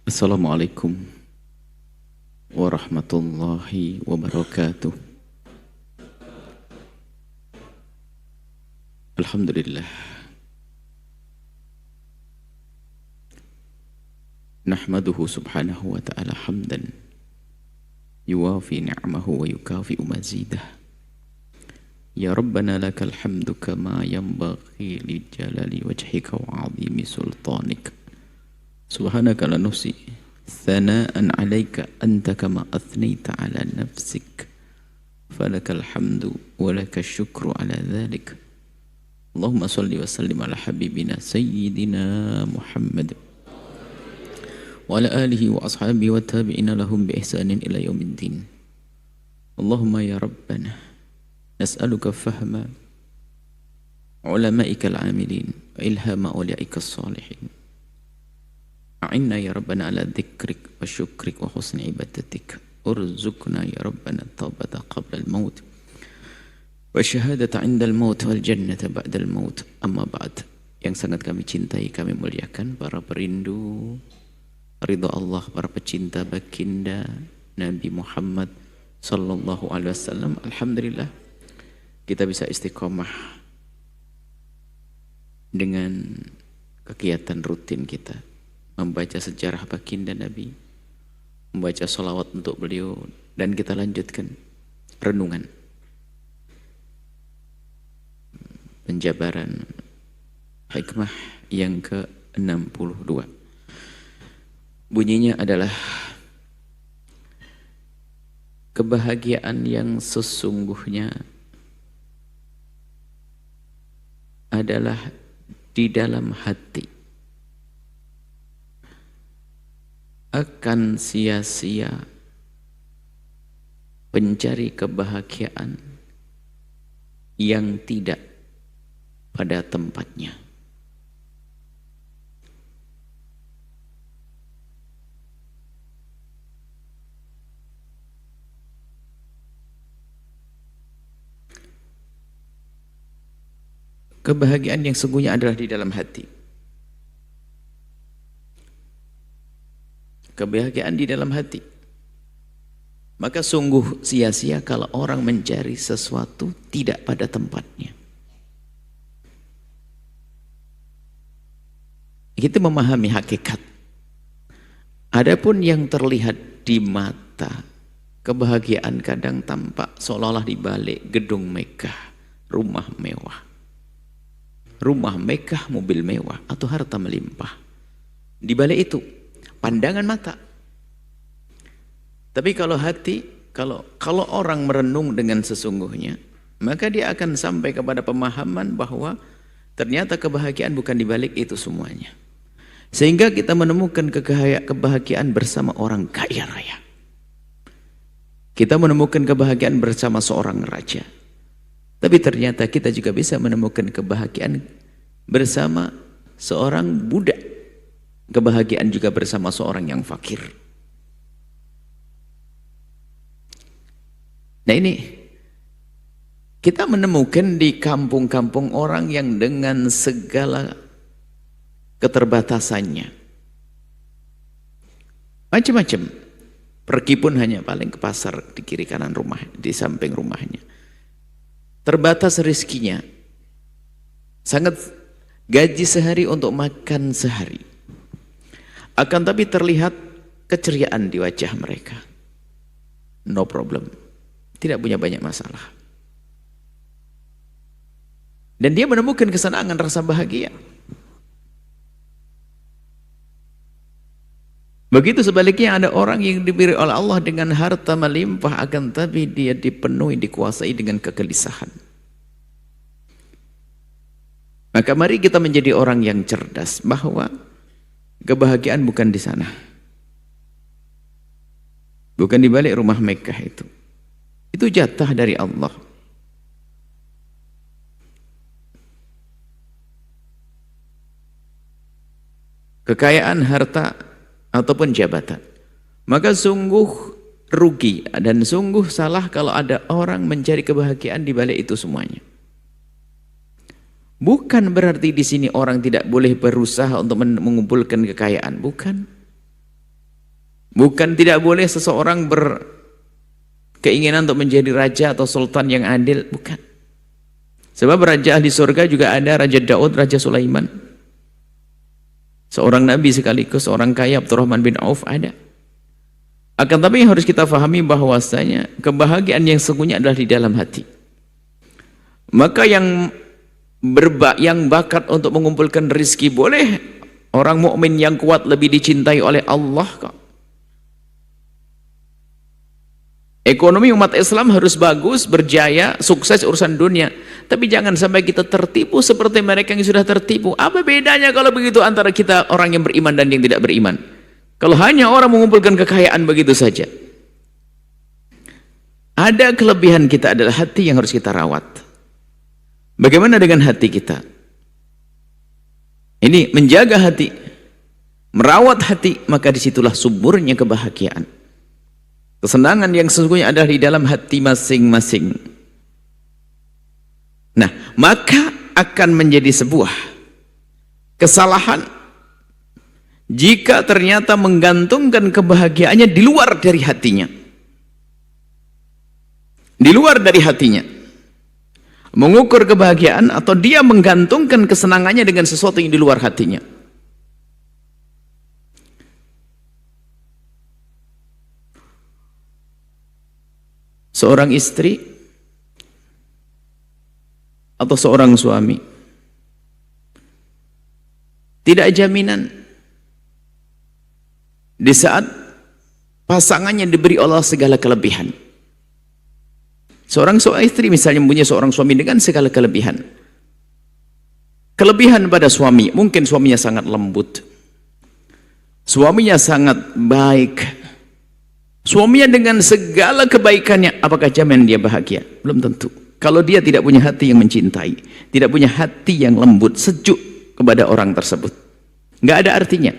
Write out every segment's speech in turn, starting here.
Assalamualaikum warahmatullahi wabarakatuh. Alhamdulillah. Nahmaduhu subhanahu wa ta'ala hamdan yuwafi ni'mahu wa yukafi'u mazidah. Ya Rabbana lakal hamdu kama yanbaghi li jalali wajhika wa 'azimi sultanik. Subhanaka la nuhsi thana'an 'alaika anta kama athnayta 'ala nafsik. Falakal hamdu wa lakal syukru 'ala dhalik. Allahumma salli wa sallim ala habibina sayyidina Muhammad wa ala alihi wa ashabihi wa tabi'ina lahum bi ihsanin ila yaumiddin. Allahumma ya Rabbana nas'aluka fahma ulama'ika al-amilin wa ilhama awliyaika as-salihin. A'inna ya Rabbana ala dhikrik wa syukrik wa husni ibadatik. Urzuqna ya Rabbana taubata qabla al-maut wa syahadata 'inda al-maut wal jannata ba'da al-maut. Amma ba'd. Yang sangat kami cintai, kami muliakan para perindu ridha Allah, para pecinta baginda Nabi Muhammad sallallahu alaihi wasallam. Alhamdulillah kita bisa istiqomah dengan kegiatan rutin kita, membaca sejarah baginda Nabi, membaca salawat untuk beliau, dan kita lanjutkan renungan penjabaran hikmah yang ke-62. Bunyinya adalah kebahagiaan yang sesungguhnya adalah di dalam hati. Akan sia-sia pencari kebahagiaan yang tidak pada tempatnya. Kebahagiaan yang sesungguhnya adalah di dalam hati. Kebahagiaan di dalam hati. Maka sungguh sia-sia kalau orang mencari sesuatu tidak pada tempatnya. Kita memahami hakikat. Adapun yang terlihat di mata, kebahagiaan kadang tampak seolah-olah di balik gedung megah, rumah mewah. Rumah megah, mobil mewah, atau harta melimpah. Di balik itu pandangan mata. Tapi kalau hati, kalau orang merenung dengan sesungguhnya, maka dia akan sampai kepada pemahaman bahwa ternyata kebahagiaan bukan di balik itu semuanya. Sehingga kita menemukan kebahagiaan bersama orang kaya raya. Kita menemukan kebahagiaan bersama seorang raja. Tapi ternyata kita juga bisa menemukan kebahagiaan bersama seorang budak. Kebahagiaan juga bersama seorang yang fakir. Nah ini, kita menemukan di kampung-kampung orang yang dengan segala keterbatasannya. Macam-macam. Pergi pun hanya paling ke pasar di kiri kanan rumah, di samping rumahnya. Terbatas rezekinya. Sangat gaji sehari untuk makan sehari. Akan tapi terlihat keceriaan di wajah mereka. No problem. Tidak punya banyak masalah. Dan dia menemukan kesenangan, rasa bahagia. Begitu sebaliknya ada orang yang diberi oleh Allah dengan harta melimpah, akan tapi dia dipenuhi, dikuasai dengan kegelisahan. Maka mari kita menjadi orang yang cerdas bahwa kebahagiaan bukan di sana. Bukan di balik rumah Mekah itu. Itu jatah dari Allah. Kekayaan, harta, ataupun jabatan. Maka sungguh rugi dan sungguh salah kalau ada orang mencari kebahagiaan di balik itu semuanya. Bukan berarti di sini orang tidak boleh berusaha untuk mengumpulkan kekayaan, bukan. Bukan tidak boleh seseorang berkeinginan untuk menjadi raja atau sultan yang adil, bukan. Sebab raja ahli surga juga ada, Raja Daud, Raja Sulaiman. Seorang nabi sekaligus, seorang kaya, Abdurrahman bin Auf ada. Akan tapi yang harus kita fahami bahwasanya kebahagiaan yang sesungguhnya adalah di dalam hati. Maka yang bakat untuk mengumpulkan rezeki boleh. Orang mukmin yang kuat lebih dicintai oleh Allah kok. Ekonomi umat Islam harus bagus, berjaya, sukses urusan dunia. Tapi jangan sampai kita tertipu seperti mereka yang sudah tertipu. Apa bedanya kalau begitu antara kita orang yang beriman dan yang tidak beriman? Kalau hanya orang mengumpulkan kekayaan begitu saja. Ada kelebihan kita adalah hati yang harus kita rawat. Bagaimana dengan hati kita? Ini menjaga hati, merawat hati, maka disitulah sumbernya kebahagiaan. Kesenangan yang sesungguhnya adalah di dalam hati masing-masing. Nah, maka akan menjadi sebuah kesalahan jika ternyata menggantungkan kebahagiaannya di luar dari hatinya. Di luar dari hatinya. Mengukur kebahagiaan atau dia menggantungkan kesenangannya dengan sesuatu yang di luar hatinya. Seorang istri atau seorang suami tidak jaminan di saat pasangannya diberi Allah segala kelebihan. Seorang istri misalnya mempunyai seorang suami dengan segala kelebihan. Kelebihan pada suami, mungkin suaminya sangat lembut, suaminya sangat baik, suaminya dengan segala kebaikannya, apakah jamin dia bahagia? Belum tentu. Kalau dia tidak punya hati yang mencintai, tidak punya hati yang lembut, sejuk kepada orang tersebut, nggak ada artinya.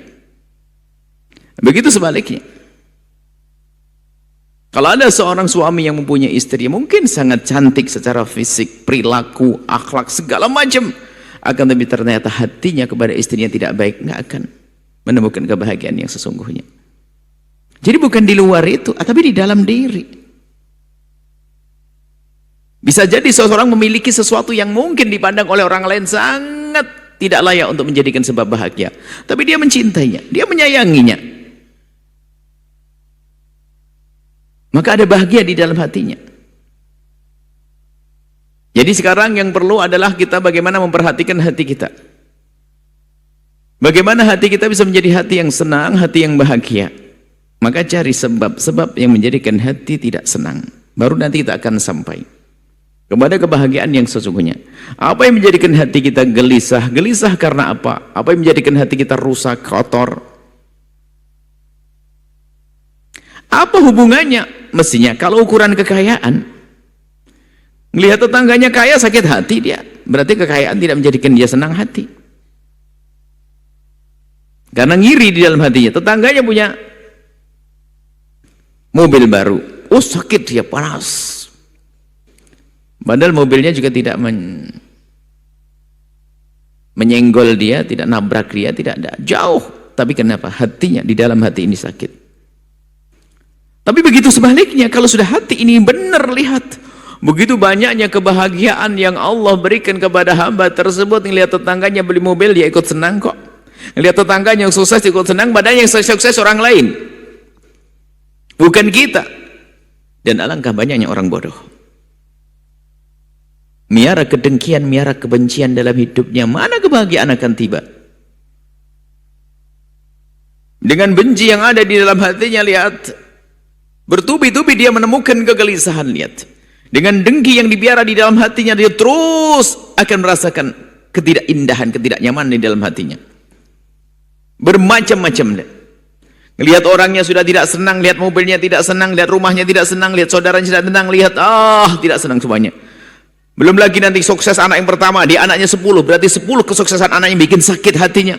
Begitu sebaliknya. Kalau ada seorang suami yang mempunyai istri mungkin sangat cantik secara fisik, perilaku, akhlak, segala macam, akan tapi ternyata hatinya kepada istrinya tidak baik, nggak akan menemukan kebahagiaan yang sesungguhnya. Jadi bukan di luar itu, tapi di dalam diri. Bisa jadi seseorang memiliki sesuatu yang mungkin dipandang oleh orang lain sangat tidak layak untuk menjadikan sebab bahagia, tapi dia mencintainya, dia menyayanginya. Maka ada bahagia di dalam hatinya. Jadi sekarang yang perlu adalah kita bagaimana memperhatikan hati kita. Bagaimana hati kita bisa menjadi hati yang senang, hati yang bahagia. Maka cari sebab-sebab yang menjadikan hati tidak senang. Baru nanti kita akan sampai kepada kebahagiaan yang sesungguhnya. Apa yang menjadikan hati kita gelisah? Gelisah karena apa? Apa yang menjadikan hati kita rusak, kotor? Apa hubungannya? Mestinya kalau ukuran kekayaan, melihat tetangganya kaya sakit hati dia, berarti kekayaan tidak menjadikan dia senang hati. Karena ngiri di dalam hatinya. Tetangganya punya mobil baru, oh sakit dia, panas. Padahal mobilnya juga tidak menyenggol dia, tidak nabrak dia, tidak ada, jauh. Tapi kenapa? Hatinya di dalam hati ini sakit. Tapi begitu sebaliknya, kalau sudah hati ini benar, lihat begitu banyaknya kebahagiaan yang Allah berikan kepada hamba tersebut. Ngelihat tetangganya beli mobil, dia ikut senang kok. Ngelihat tetangganya yang sukses, ikut senang. Padahal yang sukses orang lain, bukan kita. Dan alangkah banyaknya orang bodoh, miara kedengkian, miara kebencian dalam hidupnya. Mana kebahagiaan akan tiba? Dengan benci yang ada di dalam hatinya, lihat, bertubi-tubi dia menemukan kegelisahan. Lihat, dengan dengki yang dibiara di dalam hatinya, dia terus akan merasakan ketidakindahan, ketidaknyamanan di dalam hatinya. Bermacam-macam. Lihat orangnya sudah tidak senang, lihat mobilnya tidak senang, lihat rumahnya tidak senang, lihat saudaranya tidak senang, lihat tidak senang semuanya. Belum lagi nanti sukses anak yang pertama, dia anaknya 10, berarti 10 kesuksesan anaknya bikin sakit hatinya.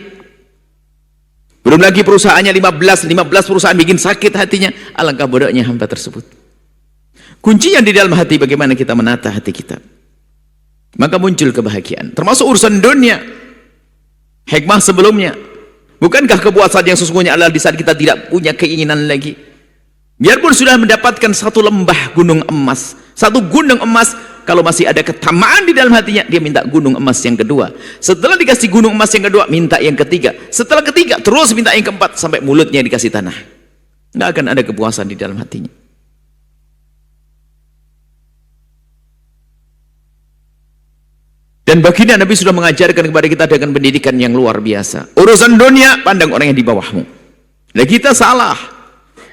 Belum lagi perusahaannya 15 perusahaan bikin sakit hatinya. Alangkah bodohnya hamba tersebut. Kuncinya di dalam hati, bagaimana kita menata hati kita, maka muncul kebahagiaan. Termasuk urusan dunia. Hikmah sebelumnya, Bukankah kepuasan yang sesungguhnya adalah di saat kita tidak punya keinginan lagi? Biarpun sudah mendapatkan satu lembah gunung emas, satu gunung emas, kalau masih ada ketamaan di dalam hatinya, dia minta gunung emas yang kedua. Setelah dikasih gunung emas yang kedua, minta yang ketiga. Setelah ketiga, terus minta yang keempat, sampai mulutnya dikasih tanah. Nggak akan ada kepuasan di dalam hatinya. Dan baginda Nabi sudah mengajarkan kepada kita dengan pendidikan yang luar biasa. Urusan dunia, pandang orang yang di bawahmu. Nah, kita salah.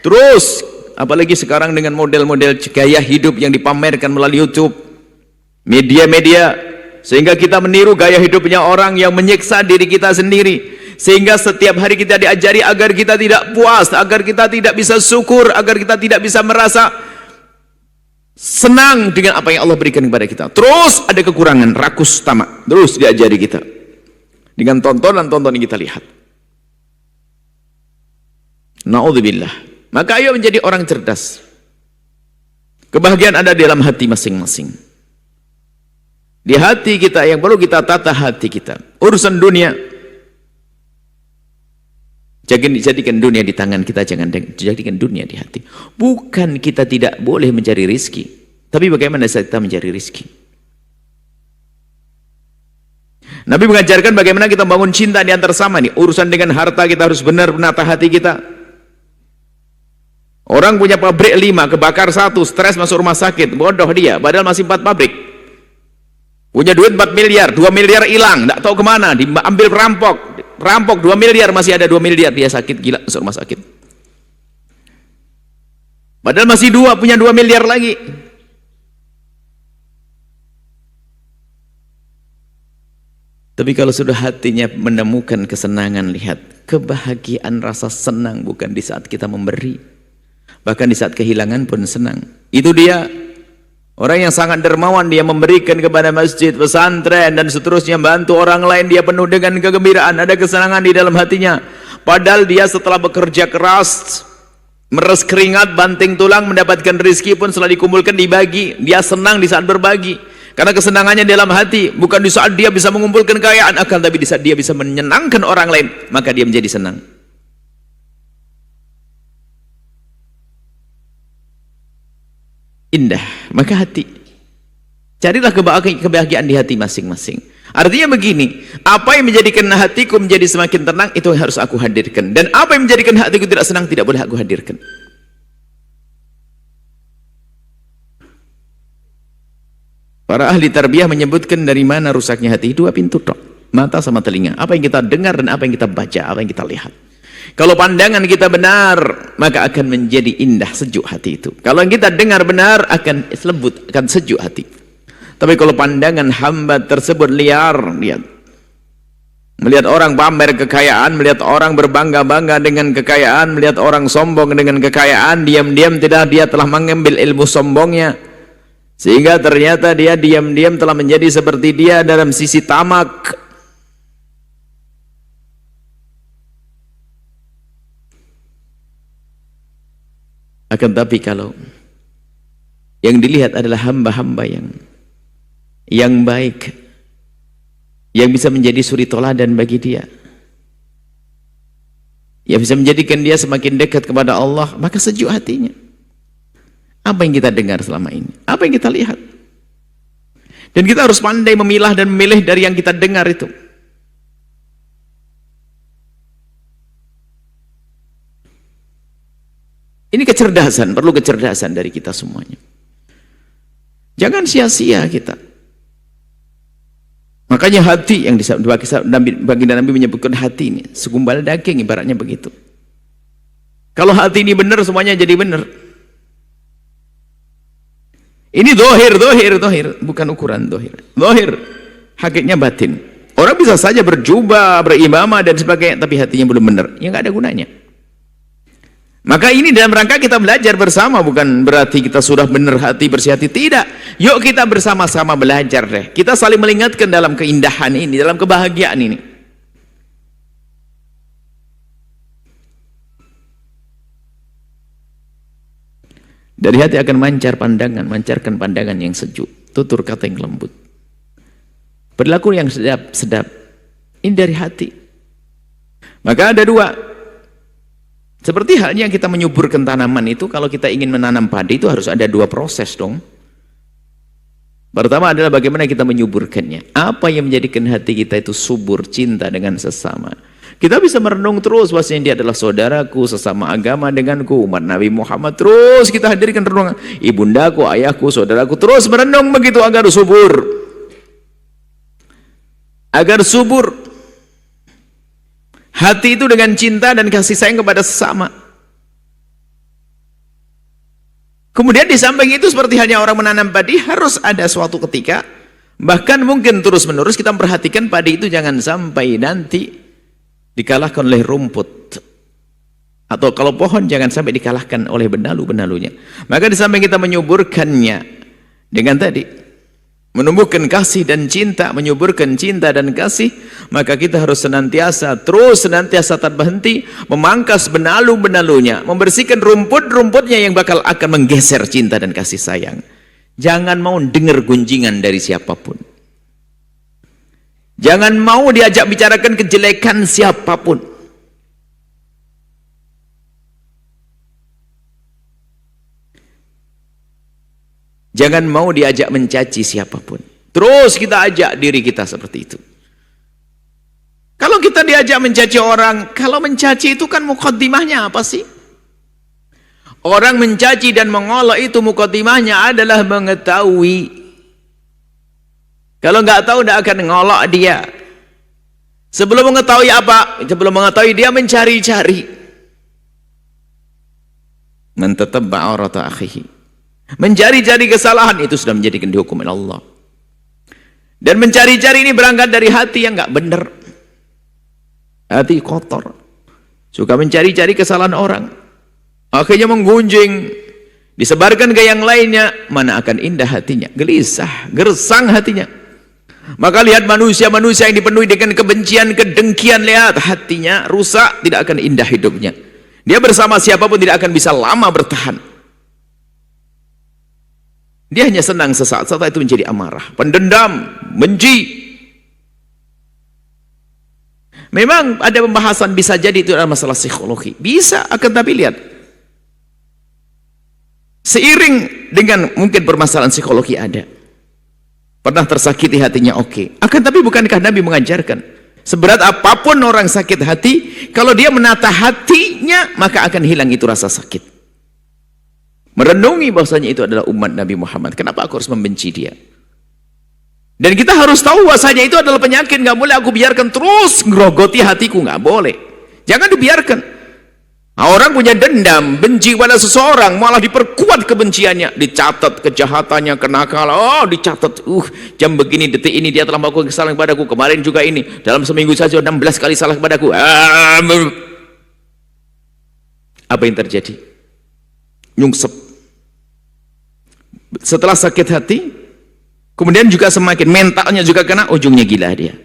Terus, apalagi sekarang dengan model-model gaya hidup yang dipamerkan melalui YouTube, media-media, sehingga kita meniru gaya hidupnya orang yang menyiksa diri kita sendiri. Sehingga setiap hari kita diajari agar kita tidak puas, agar kita tidak bisa syukur, agar kita tidak bisa merasa senang dengan apa yang Allah berikan kepada kita. Terus ada kekurangan, rakus, tamak. Terus diajari kita dengan tontonan-tontonan yang kita lihat. Na'udzubillah. Maka ayo menjadi orang cerdas. Kebahagiaan ada di dalam hati masing-masing. Di hati kita yang perlu kita tata hati kita. Urusan dunia, jadikan dunia di tangan kita, jangan jadikan dunia di hati. Bukan kita tidak boleh mencari rizki, tapi bagaimana saat kita mencari rizki. Nabi mengajarkan bagaimana kita bangun cinta di antar sama nih. Urusan dengan harta kita harus benar menata hati kita. Orang punya pabrik 5, kebakar 1, stres masuk rumah sakit, bodoh dia, padahal masih 4 pabrik. Punya duit 4 miliar, 2 miliar hilang, tidak tahu kemana, diambil perampok 2 miliar, masih ada 2 miliar, dia sakit, gila, masuk rumah sakit. Padahal masih punya 2 miliar lagi. Tapi kalau sudah hatinya menemukan kesenangan, lihat, kebahagiaan rasa senang bukan di saat kita memberi. Bahkan di saat kehilangan pun senang. Itu dia orang yang sangat dermawan, dia memberikan kepada masjid, pesantren dan seterusnya, bantu orang lain, dia penuh dengan kegembiraan, ada kesenangan di dalam hatinya. Padahal dia setelah bekerja keras, meres keringat, banting tulang, mendapatkan rezeki pun setelah dikumpulkan dibagi. Dia senang di saat berbagi, karena kesenangannya di dalam hati, bukan di saat dia bisa mengumpulkan kekayaan, akan tapi di saat dia bisa menyenangkan orang lain, maka dia menjadi senang. Indah, maka hati, carilah kebahagiaan di hati masing-masing. Artinya begini, apa yang menjadikan hatiku menjadi semakin tenang, itu yang harus aku hadirkan. Dan apa yang menjadikan hatiku tidak senang, tidak boleh aku hadirkan. Para ahli tarbiyah menyebutkan dari mana rusaknya hati, 2 pintu tok, mata sama telinga. Apa yang kita dengar dan apa yang kita baca, apa yang kita lihat. Kalau pandangan kita benar, maka akan menjadi indah, sejuk hati itu. Kalau yang kita dengar benar, akan lembut, akan sejuk hati. Tapi kalau pandangan hamba tersebut liar, lihat, melihat orang pamer kekayaan, melihat orang berbangga-bangga dengan kekayaan, melihat orang sombong dengan kekayaan, diam-diam tidak dia telah mengambil ilmu sombongnya, sehingga ternyata dia diam-diam telah menjadi seperti dia dalam sisi tamak. Akan tapi kalau yang dilihat adalah hamba-hamba yang baik, yang bisa menjadi suri toladan bagi dia, yang bisa menjadikan dia semakin dekat kepada Allah, maka sejuk hatinya. Apa yang kita dengar selama ini, apa yang kita lihat, dan kita harus pandai memilah dan memilih dari yang kita dengar itu. Ini kecerdasan, perlu kecerdasan dari kita semuanya. Jangan sia-sia kita. Makanya hati yang baginda Nabi menyebutkan hati ini segumpal daging, ibaratnya begitu. Kalau hati ini benar, semuanya jadi benar. Ini dohir, bukan ukuran dohir. Dohir, hakikatnya batin. Orang bisa saja berjubah, berimamah dan sebagainya, tapi hatinya belum benar, ya nggak ada gunanya. Maka ini dalam rangka kita belajar bersama, bukan berarti kita sudah benar hati, bersih hati, tidak. Yuk kita bersama-sama belajar deh. Kita saling mengingatkan dalam keindahan ini, dalam kebahagiaan ini. Dari hati akan mancarkan pandangan yang sejuk, tutur kata yang lembut, perilaku yang sedap. Ini dari hati. Maka ada dua. Seperti halnya kita menyuburkan tanaman itu, kalau kita ingin menanam padi itu harus ada dua proses dong. Pertama adalah bagaimana kita menyuburkannya. Apa yang menjadikan hati kita itu subur, cinta dengan sesama. Kita bisa merenung terus bahwasanya dia adalah saudaraku, sesama agama denganku, umat Nabi Muhammad. Terus kita hadirkan renungan. Ibundaku, ayahku, saudaraku. Terus merenung begitu agar subur. Agar subur. Hati itu dengan cinta dan kasih sayang kepada sesama. Kemudian di samping itu seperti halnya orang menanam padi, harus ada suatu ketika, bahkan mungkin terus menerus kita memperhatikan padi itu jangan sampai nanti dikalahkan oleh rumput, atau kalau pohon jangan sampai dikalahkan oleh benalu-benalunya. Maka di samping kita menyuburkannya dengan tadi menumbuhkan kasih dan cinta, menyuburkan cinta dan kasih, maka kita harus senantiasa tanpa henti memangkas benalu-benalunya, membersihkan rumput-rumputnya yang bakal akan menggeser cinta dan kasih sayang. Jangan mau dengar gunjingan dari siapapun. Jangan mau diajak bicarakan kejelekan siapapun. Jangan mau diajak mencaci siapapun. Terus kita ajak diri kita seperti itu. Kalau kita diajak mencaci orang, kalau mencaci itu kan mukaddimahnya apa sih? Orang mencaci dan mengolok itu mukaddimahnya adalah mengetahui. Kalau nggak tahu tidak akan ngolok dia. Sebelum mengetahui apa? Sebelum mengetahui dia mencari-cari. Man tatabba'a aurata akhihi. Mencari-cari kesalahan itu sudah menjadikan dihukum oleh Allah. Dan mencari-cari ini berangkat dari hati yang nggak benar. Hati kotor. Suka mencari-cari kesalahan orang. Akhirnya menggunjing. Disebarkan ke yang lainnya. Mana akan indah hatinya. Gelisah, gersang hatinya. Maka lihat manusia-manusia yang dipenuhi dengan kebencian, kedengkian, lihat hatinya rusak, tidak akan indah hidupnya. Dia bersama siapapun tidak akan bisa lama bertahan. Dia hanya senang sesaat, setelah itu menjadi amarah, pendendam, benci. Memang ada pembahasan bisa jadi itu adalah masalah psikologi. Bisa, akan tapi lihat. Seiring dengan mungkin permasalahan psikologi ada. Pernah tersakiti hatinya, oke. Akan tapi bukankah Nabi mengajarkan seberat apapun orang sakit hati, kalau dia menata hatinya maka akan hilang itu rasa sakit. Merenungi bahwasanya itu adalah umat Nabi Muhammad. Kenapa aku harus membenci dia? Dan kita harus tahu bahwasanya itu adalah penyakit. Nggak boleh aku biarkan terus ngerogoti hatiku, nggak boleh. Jangan dibiarkan. Nah, orang punya dendam, benci pada seseorang, malah diperkuat kebenciannya, dicatat kejahatannya, kenakalan. Oh, dicatat. Jam begini, detik ini dia telah melakukan kesalahan kepadaku. Kemarin juga ini, dalam seminggu saja 16 kali salah kepadaku. Apa yang terjadi? Nyungsep. Setelah sakit hati, kemudian juga semakin mentalnya juga kena, ujungnya gila dia.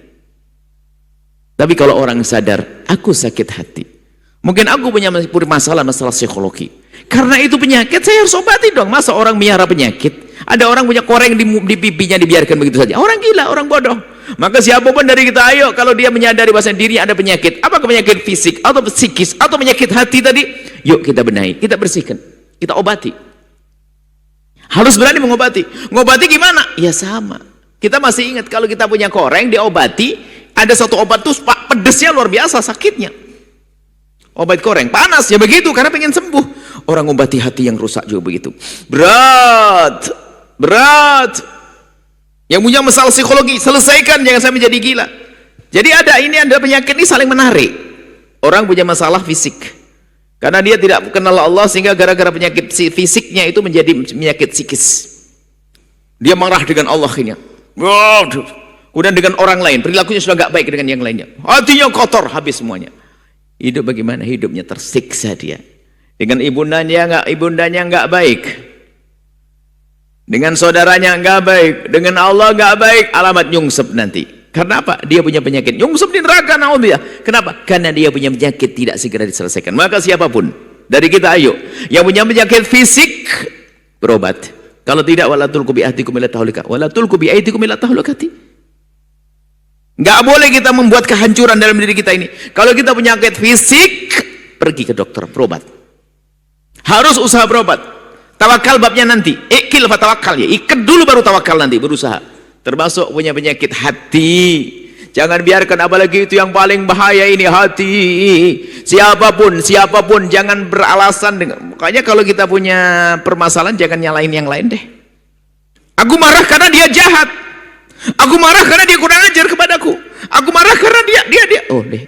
Tapi kalau orang sadar, aku sakit hati, mungkin aku punya masalah psikologi, karena itu penyakit, saya harus obati dong. Masa orang miara penyakit? Ada orang punya koreng di pipinya dibiarkan begitu saja? Orang gila, orang bodoh. Maka siapapun dari kita, ayo, kalau dia menyadari bahwa dirinya ada penyakit, apa penyakit fisik atau psikis atau penyakit hati tadi, yuk kita benahi, kita bersihkan, kita obati. Harus berani mengobati. Ngobati gimana? Ya sama. Kita masih ingat kalau kita punya koreng diobati, ada satu obat tuh pedesnya luar biasa sakitnya. Obat koreng panas ya begitu karena pengen sembuh. Orang ngobati hati yang rusak juga begitu. Berat. Berat. Yang punya masalah psikologi selesaikan, jangan sampai menjadi gila. Jadi ada penyakit ini saling menarik. Orang punya masalah fisik. Karena dia tidak kenal Allah sehingga gara-gara penyakit fisiknya itu menjadi penyakit psikis. Dia marah dengan Allah akhirnya. Kemudian dengan orang lain, perilakunya sudah gak baik dengan yang lainnya. Hatinya kotor, habis semuanya. Hidup bagaimana? Hidupnya tersiksa dia. Dengan ibundanya nggak baik. Dengan saudaranya nggak baik. Dengan Allah nggak baik. Alamat nyungsep nanti. Karena apa? Dia punya penyakit nyungsep di neraka, naudzubillah. Kenapa? Karena dia punya penyakit tidak segera diselesaikan. Maka siapapun dari kita, ayo, yang punya penyakit fisik berobat. Kalau tidak, wala tulqu bi ahdikum ila tahlukah, wala tulqu bi aydikum ila tahlukati. Nggak boleh kita membuat kehancuran dalam diri kita ini. Kalau kita penyakit fisik, pergi ke dokter, berobat. Harus usaha berobat. Tawakal babnya nanti. Ikil fa tawakal ya. Ikat dulu baru tawakal nanti, berusaha. Termasuk punya penyakit hati. Jangan biarkan, apalagi itu yang paling bahaya ini, hati. Siapapun jangan beralasan dengan. Makanya kalau kita punya permasalahan jangan nyalain yang lain deh. Aku marah karena dia jahat. Aku marah karena dia kurang ajar kepadaku. Aku marah karena dia. Oh deh.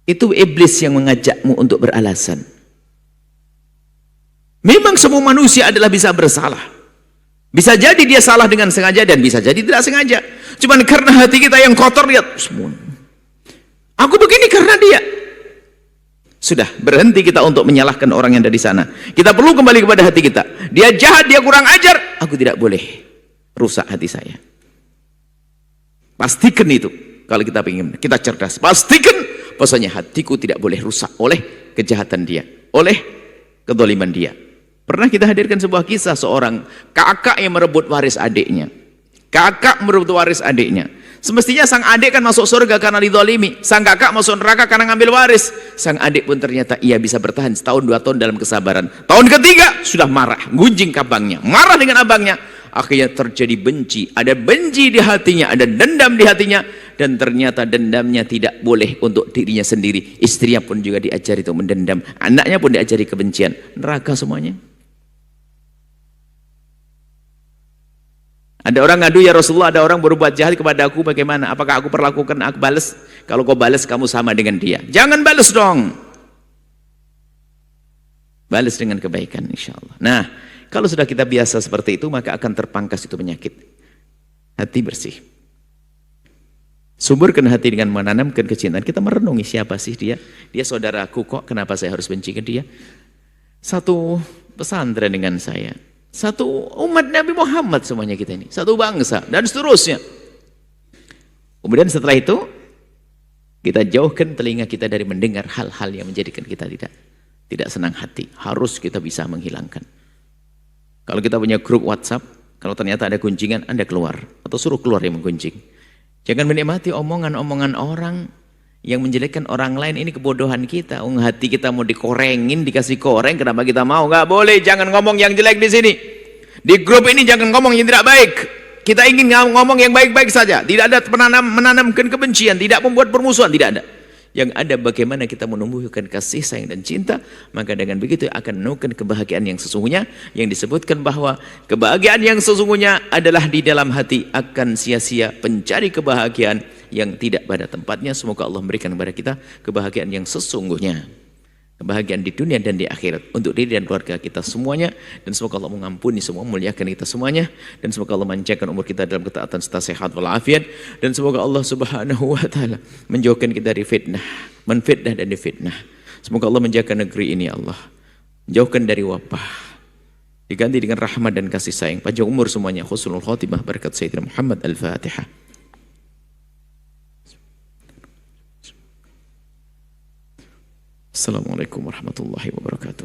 Itu iblis yang mengajakmu untuk beralasan. Memang semua manusia adalah bisa bersalah. Bisa jadi dia salah dengan sengaja dan bisa jadi tidak sengaja. Cuman karena hati kita yang kotor, lihat semua. Aku begini karena dia. Sudah, berhenti kita untuk menyalahkan orang yang ada di sana. Kita perlu kembali kepada hati kita. Dia jahat, dia kurang ajar, aku tidak boleh rusak hati saya. Pastikan itu. Kalau kita ingin, kita cerdas. Pastikan, bahwasanya hatiku tidak boleh rusak oleh kejahatan dia, oleh kedoliman dia. Pernah kita hadirkan sebuah kisah seorang kakak yang merebut waris adiknya. Kakak merebut waris adiknya. Semestinya sang adik kan masuk surga karena didolimi. Sang kakak masuk neraka karena ngambil waris. Sang adik pun ternyata ia bisa bertahan setahun 2 tahun dalam kesabaran. Tahun ketiga sudah marah, gunjing kabangnya, marah dengan abangnya. Akhirnya terjadi benci. Ada benci di hatinya, ada dendam di hatinya. Dan ternyata dendamnya tidak boleh untuk dirinya sendiri. Istrinya pun juga diajari untuk mendendam. Anaknya pun diajari kebencian. Neraka semuanya. Ada orang ngadu, ya Rasulullah, ada orang berbuat jahat kepada aku, bagaimana? Apakah aku perlakukan, aku balas? Kalau kau balas, kamu sama dengan dia. Jangan balas dong. Balas dengan kebaikan, insya Allah. Nah, kalau sudah kita biasa seperti itu, maka akan terpangkas itu penyakit. Hati bersih. Suburkan hati dengan menanamkan kecintaan. Kita merenungi, siapa sih dia? Dia saudaraku kok, kenapa saya harus benci ke dia? Satu pesantren dengan saya. Satu umat Nabi Muhammad semuanya kita ini. Satu bangsa dan seterusnya. Kemudian setelah itu kita jauhkan telinga kita dari mendengar hal-hal yang menjadikan kita tidak senang hati. Harus kita bisa menghilangkan. Kalau kita punya grup WhatsApp, kalau ternyata ada gunjingan, Anda keluar atau suruh keluar yang menggunjing. Jangan menikmati omongan-omongan orang yang menjelekkan orang lain. Ini kebodohan kita. Hati kita mau dikorengin, dikasih koreng, kenapa kita mau? Nggak boleh, jangan ngomong yang jelek di sini. Di grup ini jangan ngomong yang tidak baik. Kita ingin ngomong yang baik-baik saja. Tidak ada menanamkan kebencian, tidak membuat permusuhan, tidak ada. Yang ada bagaimana kita menumbuhkan kasih sayang dan cinta, maka dengan begitu akan menemukan kebahagiaan yang sesungguhnya, yang disebutkan bahwa kebahagiaan yang sesungguhnya adalah di dalam hati. Akan sia-sia pencari kebahagiaan yang tidak pada tempatnya. Semoga Allah memberikan kepada kita kebahagiaan yang sesungguhnya, kebahagiaan di dunia dan di akhirat untuk diri dan keluarga kita semuanya. Dan semoga Allah mengampuni semua, memuliakan kita semuanya. Dan semoga Allah memanjangkan umur kita dalam ketaatan serta sehat walafiat. Dan semoga Allah Subhanahu wa taala menjauhkan kita dari fitnah, menfitnah dan difitnah. Semoga Allah menjaga negeri ini, Allah jauhkan dari wabah, diganti dengan rahmat dan kasih sayang, panjang umur semuanya, husnul khotimah, berkat Sayyidina Muhammad. Al-Fatihah. Assalamualaikum warahmatullahi wabarakatuh.